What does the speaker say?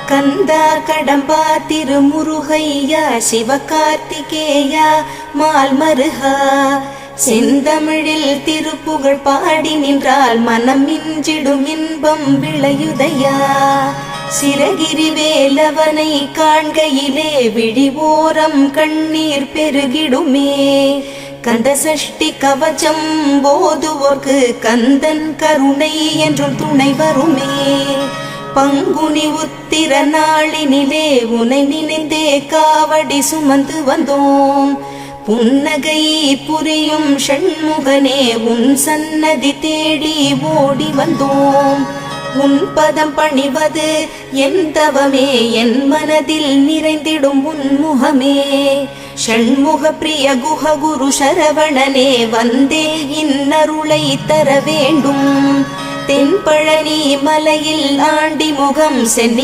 கந்தா கடம்பா திருமுருகையா சிவகார்த்திகேயா மால்மருகா செந்தமிழில் திருப்புகழ் பாடி நின்றால் மனம் மிஞ்சிடும் இன்பம் விளையுதையா சிரகிரி வேலவனை காண்கையிலே விழிவோரம் கண்ணீர் பெருகிடுமே கந்த சஷ்டி கவச்சம் போதுவோர்க்கு கந்தன் கருணை என்றும் துணை வருமே பங்குனி உத்திர நாளினிலே உனை நினைந்தே காவடி சுமந்து வந்தோம் புன்னகை புரியும் ஷண்முகனே உன் சன்னதி தேடி ஓடி வந்தோம் உன் பதம் பணிவது என் தவமே என் மனதில் நிறைந்திடும் உன் முகமே ஷண்முக பிரிய குஹ குரு சரவணனே வந்தே இன்னருளை தர வேண்டும் தென்பழனி மலையில் ஆண்டி முகம் சென்னி